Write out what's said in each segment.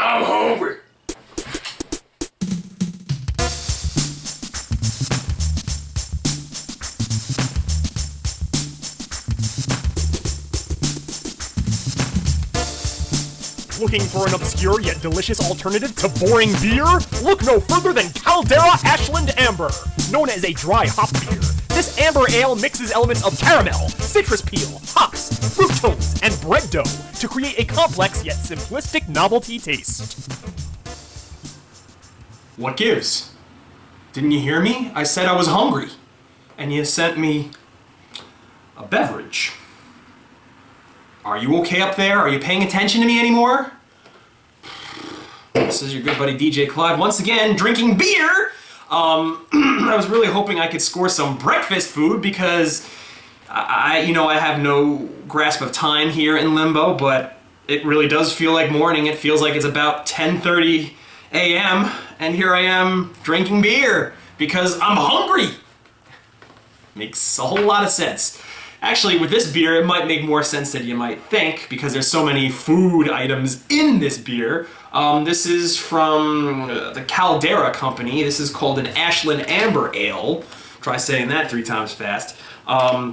I'm hungry. Looking for an obscure yet delicious alternative to boring beer? Look no further than Caldera Ashland Amber. Known as a dry hop beer, this amber ale mixes elements of caramel, citrus peel, hops, fructose, and bread dough to create a complex yet simplistic novelty taste. What gives? Didn't you hear me? I said I was hungry. And you sent me a beverage. Are you okay up there? Are you paying attention to me anymore? This is your good buddy DJ Clive once again drinking beer. I was really hoping I could score some breakfast food because I have no grasp of time here in Limbo, but it really does feel like morning. It feels like it's about 10:30 a.m. and here I am drinking beer because I'm hungry. Makes a whole lot of sense. Actually, with this beer, it might make more sense than you might think because there's so many food items in this beer. This is from the Caldera company. This is called an Ashland Amber Ale. Try saying that 3 times fast.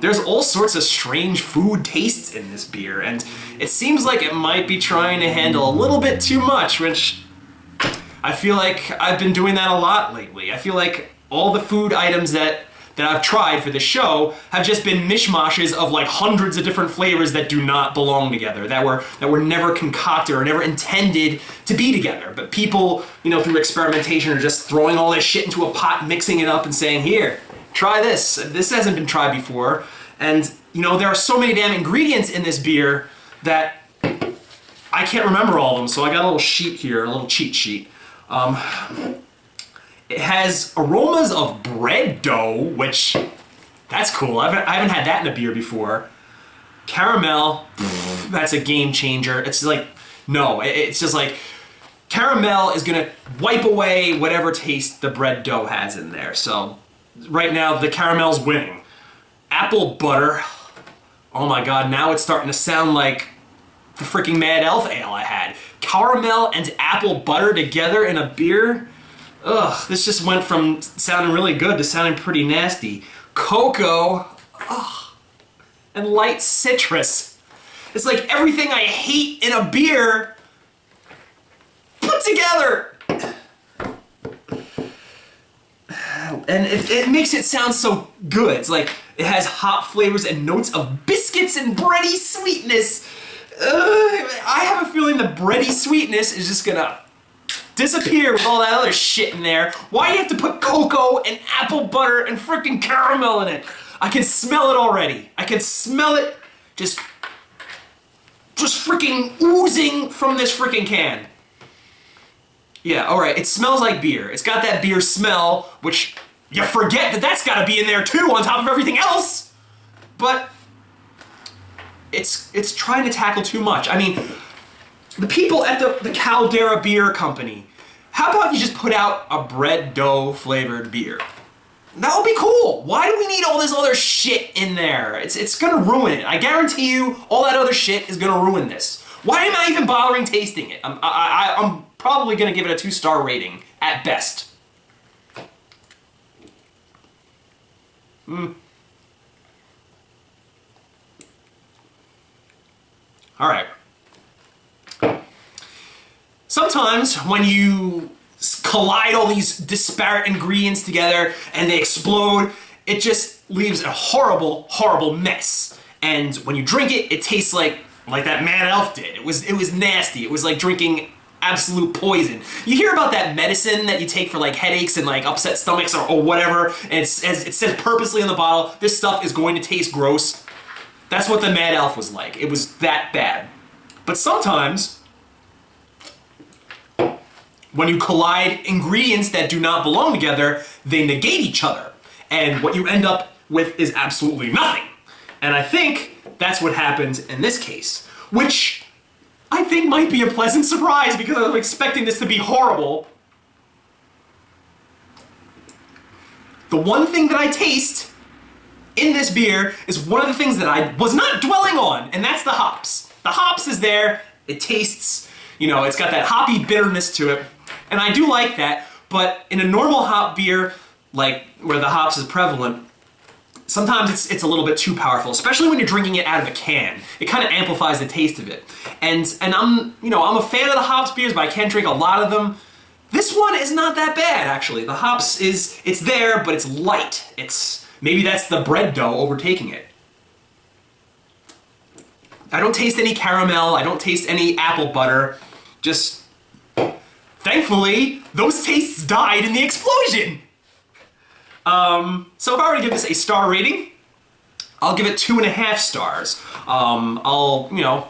There's all sorts of strange food tastes in this beer, and it seems like it might be trying to handle a little bit too much, which I feel like I've been doing that a lot lately. I feel like all the food items that I've tried for the show have just been mishmashes of like hundreds of different flavors that do not belong together, that were never concocted or never intended to be together. But people, through experimentation are just throwing all this shit into a pot, mixing it up and saying, here, try this. This hasn't been tried before. And, there are so many damn ingredients in this beer that I can't remember all of them. So I got a little sheet here, a little cheat sheet. It has aromas of bread dough, which, that's cool. I haven't had that in a beer before. Caramel, that's a game changer. It's like, no, it's just like, caramel is gonna wipe away whatever taste the bread dough has in there. So, right now, the caramel's winning. Apple butter, oh my god, now it's starting to sound like the freaking Mad Elf ale I had. Caramel and apple butter together in a beer? Ugh, this just went from sounding really good to sounding pretty nasty. Cocoa, and light citrus. It's like everything I hate in a beer put together. And it makes it sound so good. It's like it has hop flavors and notes of biscuits and bready sweetness. I have a feeling the bready sweetness is just gonna disappear with all that other shit in there. Why do you have to put cocoa and apple butter and freaking caramel in it? I can smell it already. I can smell it just freaking oozing from this freaking can. Yeah, alright, it smells like beer. It's got that beer smell, which you forget that that's gotta be in there too on top of everything else. But it's trying to tackle too much. I mean, the people at the Caldera Beer Company, how about you just put out a bread dough flavored beer? That would be cool. Why do we need all this other shit in there? It's gonna ruin it. I guarantee you all that other shit is gonna ruin this. Why am I even bothering tasting it? I'm probably gonna give it a 2-star rating at best. All right. Sometimes when you collide all these disparate ingredients together and they explode, it just leaves a horrible, horrible mess. And when you drink it, it tastes like that Mad Elf did. It was nasty. It was like drinking absolute poison. You hear about that medicine that you take for like headaches and like upset stomachs or whatever, and it says purposely on the bottle, this stuff is going to taste gross. That's what the Mad Elf was like. It was that bad. But sometimes, when you collide ingredients that do not belong together, they negate each other. And what you end up with is absolutely nothing. And I think that's what happened in this case, which I think might be a pleasant surprise because I was expecting this to be horrible. The one thing that I taste in this beer is one of the things that I was not dwelling on, and that's the hops. The hops is there, it tastes You know, it's got that hoppy bitterness to it, and I do like that, but in a normal hop beer, like where the hops is prevalent, sometimes it's a little bit too powerful, especially when you're drinking it out of a can. It kind of amplifies the taste of it. And I'm a fan of the hops beers, but I can't drink a lot of them. This one is not that bad, actually. The hops it's there, but it's light. Maybe that's the bread dough overtaking it. I don't taste any caramel, I don't taste any apple butter. Just, thankfully, those tastes died in the explosion. So if I were to give this a star rating, I'll give it 2.5 stars. I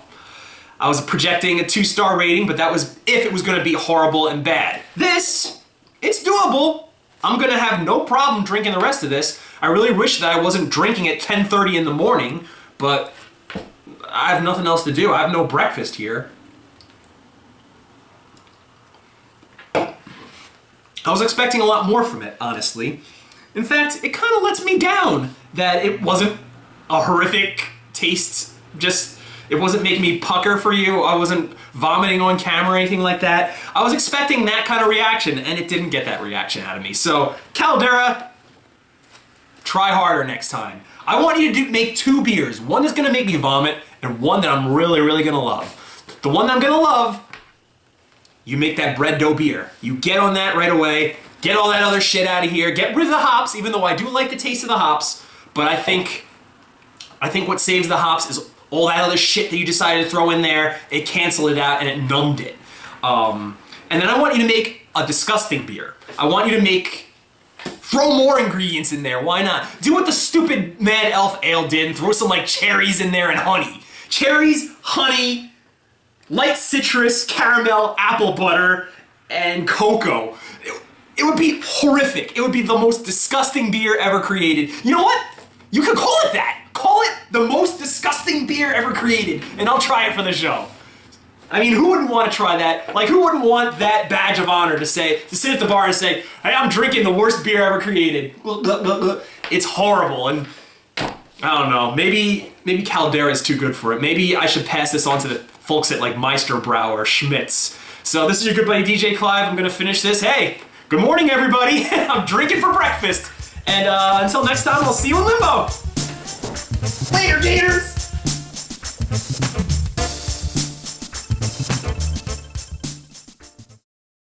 was projecting a 2-star rating, but that was if it was gonna be horrible and bad. This, it's doable. I'm gonna have no problem drinking the rest of this. I really wish that I wasn't drinking at 10:30 in the morning, but I have nothing else to do. I have no breakfast here. I was expecting a lot more from it, honestly. In fact, it kind of lets me down that it wasn't a horrific taste, it wasn't making me pucker for you. I wasn't vomiting on camera or anything like that. I was expecting that kind of reaction, and it didn't get that reaction out of me. So, Caldera, try harder next time. I want you to make 2 beers. One that's gonna make me vomit, and one that I'm really, really gonna love. The one that I'm gonna love, you make that bread dough beer. You get on that right away, get all that other shit out of here, get rid of the hops, even though I do like the taste of the hops, but I think what saves the hops is all that other shit that you decided to throw in there. It canceled it out and it numbed it. And then I want you to make a disgusting beer. I want you to throw more ingredients in there, why not? Do what the stupid Mad Elf Ale did and throw some like cherries in there and honey. Cherries, honey, light citrus, caramel, apple butter, and cocoa. It would be horrific. It would be the most disgusting beer ever created. You know what? You could call it that. Call it the most disgusting beer ever created, and I'll try it for the show. I mean, who wouldn't want to try that? Like, who wouldn't want that badge of honor to sit at the bar and say, hey, I'm drinking the worst beer ever created. It's horrible, and I don't know, maybe Caldera is too good for it. Maybe I should pass this on to the folks at like Meisterbrow or Schmitz. So this is your good buddy DJ Clive. I'm gonna finish this. Hey, good morning everybody. I'm drinking for breakfast. And until next time, I'll see you in Limbo. Later, Gators!